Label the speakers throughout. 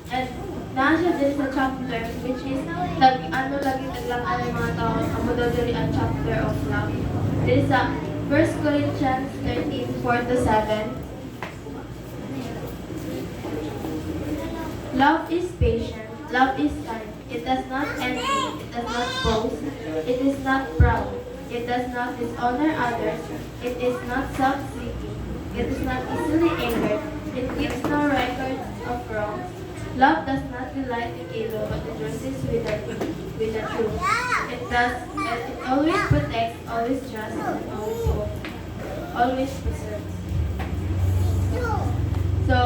Speaker 1: And nasa din sa chapter, which is, lagi naglangan ng mga tao, amo daw diri ang chapter of love. There is sa 1 Corinthians 13:4-7. Love is patient, love is kind. It does not envy, it does not boast, it is not proud, it does not dishonor others, it is not self-seeking, it is not easily angered, it keeps no record of wrongs. Love does not delight in evil, but rejoices with the truth. It always protects, always trusts, and always hopes, always preserves. So,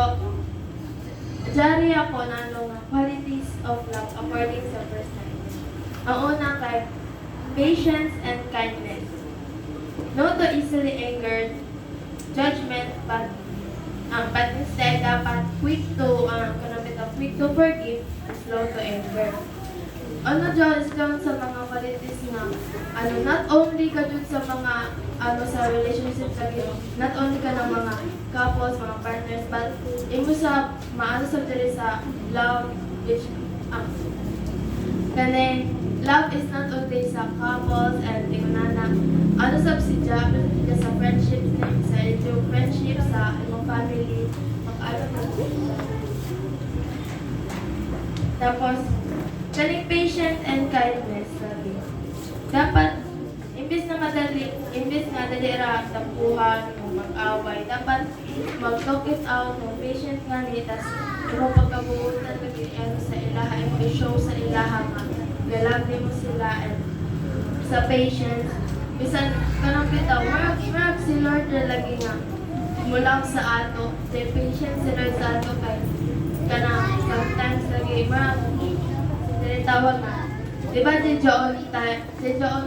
Speaker 1: jari ako na qualities of love according sa verse 9. Ang una kay patience and kindness. No to easily angered, judgment, but instead dapat quick to forgive, slow to anger. Ano dyan sa mga qualities na not only ka dun sa mga sa relationship lagi, not only ka ng mga couples, mga partners, but imo sa maano sa diri sa love, which kaning love is not only sa couples and tingunana sa sa friendships sa ito friendship sa imong family tapos kaning patient and kindness lagi dapat imbis nga dali ra tampuhan o mag-away dapat mag-talk it out mo patient nga ni tas imo pagkabuutan lagi sa ilaha imo i-show sa ilaha nga galante mo sila and sa patience bisan kanang bitaw marag si Lord na lagi nga mula sa ato the patience si Lord sa ato kay kanang sometimes lagi marag tawag nga di ba di John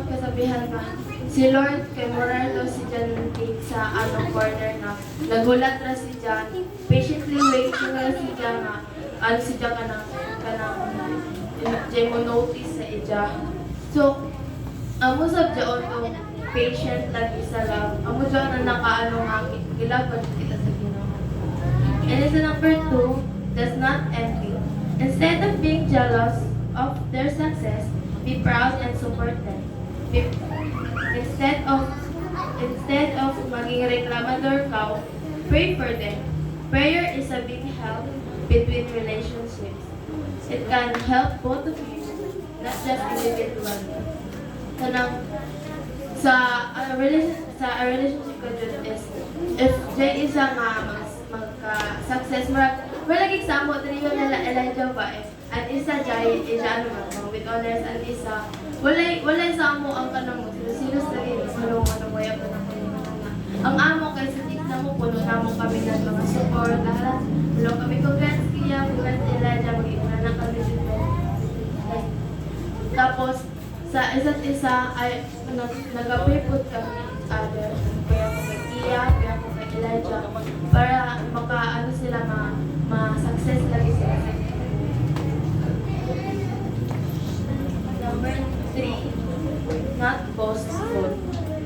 Speaker 1: kasabihan nga si Lord kay Moralo si John sa corner na nagulat ra si John patiently waiting ra si John nga si John kanang mo notice sa ija so amo sab John to patient lagi sa love amo John na nakaano nga gilabad kita sa Ginoo. And it's number 2, does not envy. Instead of being jealous of their success, be proud and support them. Instead of maging reklamador ka, pray for them. Prayer is a big help between relationships. It can help both of you, not just individually. Kanang sa relationship ko dyan is if Jay isa nga magka-success malagig sa mo dito nila Elijah ba at isa Jay with honors at isa walay sa mo ang kanang mo sino lagi salong mo ya pa na ang amo kay sa tignan mo puno na mo kami ng mga support lahat puno kami congrats Elijah mag-iuna na kami dito tapos sa isa't isa ay nag-pray po kami other kaya ko kay Kia, kaya ko kay Elijah para sila ma-success lagi sila. Number 3, not boastful.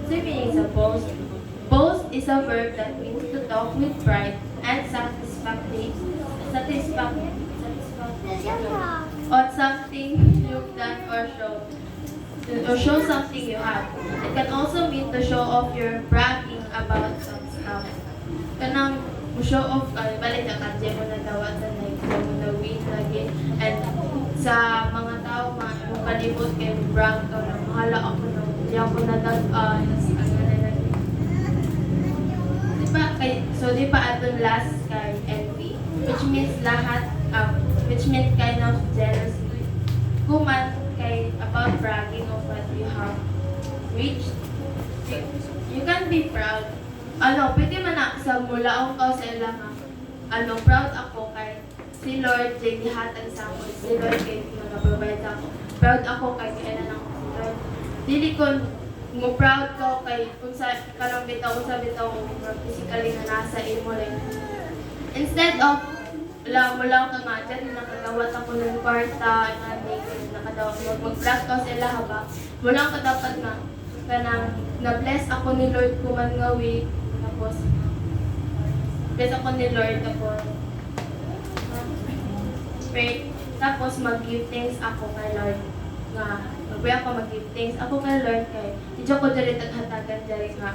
Speaker 1: So meaning sa boast. Boast is a verb that means to talk with pride and satisfactory on something you've done or show something you have. It can also mean to show off your bragging about some stuff. Kanang show off, balik na kadya mo nagawa sa mo na win lagi. And sa mga tao, mong kalibot kayo, brag ka na, mahala ako na, hindi ako nadagaan, di pa atong last kay envy, which means kind of jealousy. Kuman kay about bragging of what you have reached. You can be proud. Pwede man sa mulaong ka sa ilang proud ako kay si Lord kay gihatag sa ako. Si Lord kay nag-provide ako. Proud ako kay kailan ako si Lord. Dili ko mo proud ko kay kung sa karang bitaw physically na nasa imo lang. Instead of mula ka nga dyan, nakagawat ako ng kwarta, mag-vlog ko sila haba. Mula ka dapat nga, na-bless ako ni Lord kuman nga week, tapos, bless ako ni Lord, tapos, pray, tapos mag-give thanks ako kay Lord nga magpray ako mag-give thanks ako kay Lord kay di ko diri taghatagan diri nga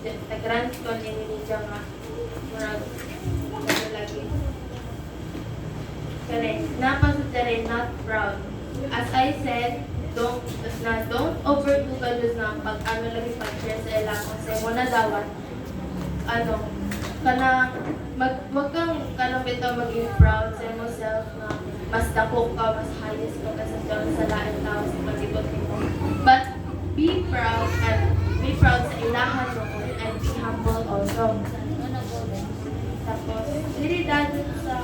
Speaker 1: tagran ko ni nga murag lagi kani napasud diri not proud. As I said, don't overdo ka Diyos na pag ano lagi pag-share sa ilang kasi mo na dawat kana wag kang kanang bitaw maging proud sa yourself na mas dako ka, mas highest ka kasi sa lain tao sa pag-ibot mo. But be proud sa ilahan mo and be humble also. Tapos, dili dadun sa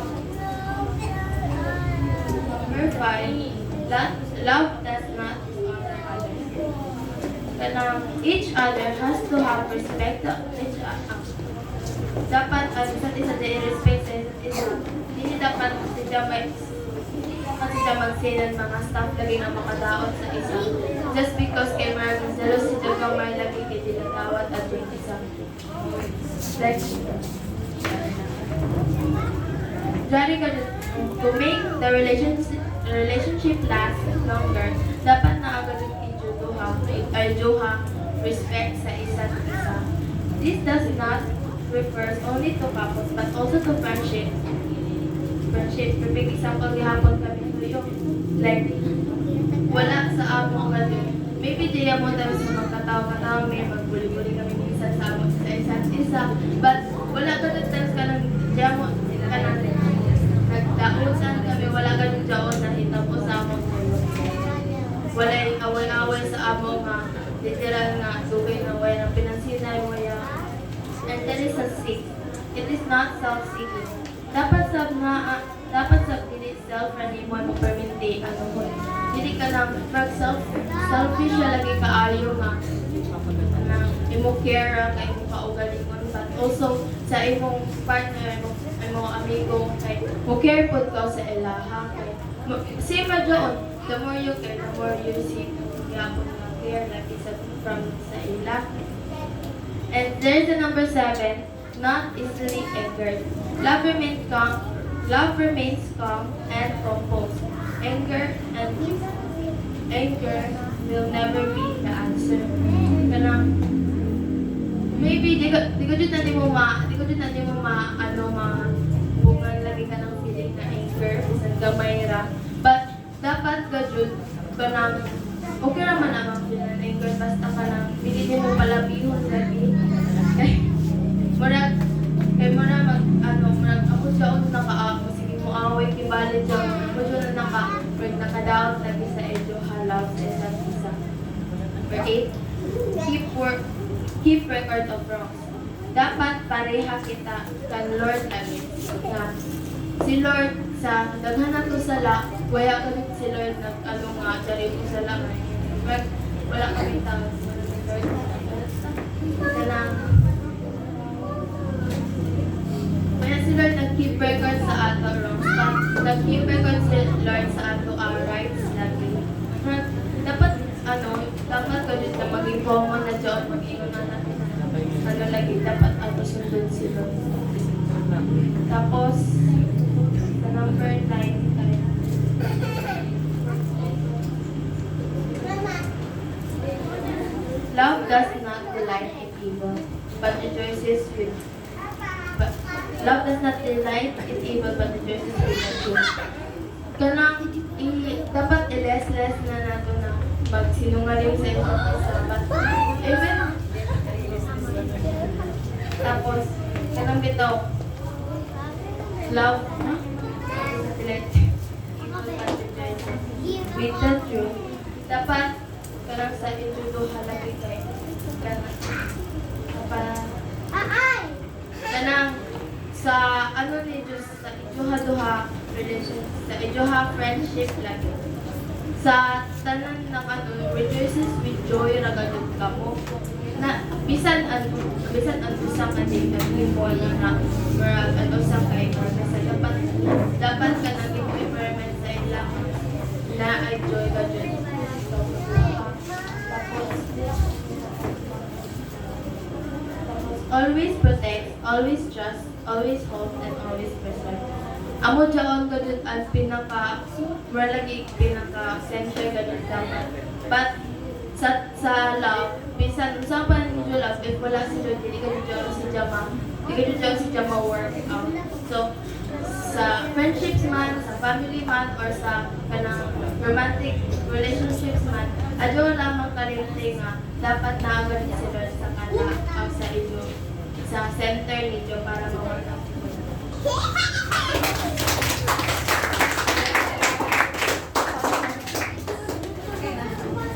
Speaker 1: number 5, love does not honor others. Kanang each other has to have respect to each other. Dapat isa't isa din respect sa isa't isa. Hindi dapat sila magsinan mga staff lagi na makadaot sa isa. Just because kay maraming zelos si Jagang may lagi kay dinadawat at yung isa. Like, Jari ka to make the relationship last longer, dapat na agad i-juha respect sa isa't isa. This does not refers only to couples but also to friendship. Perfect example gihapon kami tuyo. Like, wala sa amo nga din. Maybe di mo tayo sa magkatawa-katawa, may magbuli-buli kami minsan sa amo sa isa't isa. But wala ka times ka nang diya mo ka nang nagdausan kami, wala ka nang jaon na hitap o sa amo tuyo. Wala yung away-away sa amo nga, literal nga, dugay na way na pinansinay mo ya. And that is a seek. It is not self-seeking. Dapat dili self-running mo mo perminti mo. Dili ka lang selfish lagi kaayo nga. Imo care kay imo kaugalingon but also sa imong partner, imong amigo kay mo care pud ka sa ilaha kay same adyon. The more you care, the more you see gyapon nga care lagi from sa ila. And there's the number 7, not easily angered. Love remains calm and composed. Anger will never be the answer. Kanang maybe di ko jud na di mo bungan lagi ka ng feeling na anger sa gamay ra. But dapat ka jud kanang okay naman ang feeling na anger basta ka lang pili mo palabihon lagi. Murag ako siya nakaako sige mo away kibalit siya mo siya nakadaot lagi sa edyo halaw sa isa't isa. Number 8, keep record of wrongs. Dapat pareha kita kan Lord lagi nga si Lord sa daghan nato sala wala kami si Lord nga dali ko sala wala kami tao sa Lord kanang si Lord nag-keep record sa ato wrongs. Nag-keep record si Lord sa ato rights lagi. Dapat ko dito na maging common na dyan, mag-ingon na natin. Lagi, dapat ato sundod si Lord. Tapos, sa number 9 tayo. Love does not delight in evil, but rejoices with Love does not delight in evil, but rejoices with the truth. Kanang dapat i-less na nato na magsinungaling sa isa't isa. But even tapos kanang bitaw love delight with the truth. Dapat kanang sa injudo halagi kay kanang sa ni Diyos sa ijuha-duha relation sa ijuha friendship lagi sa tanan ng rejoices with joy ragadud kamo na bisan ang usa ka din mo na murag usa kay or sa dapat ka naging environment sa ilang na ay joy ka dyan. Always protect, always trust, always hope, and always preserve. amo jaon gadud ang pinaka mura lagi pinaka center gadud dapat. But sa love, minsan usapan mo love if wala si Jod, hindi ka jud si Jama, hindi ka jud si Jama work out. So sa friendships man, sa family man, or sa kanang romantic relationships man, adyo lamang kalimti nga dapat naagad si Lord sa kana sa inyo sa center ninyo para ma-work out.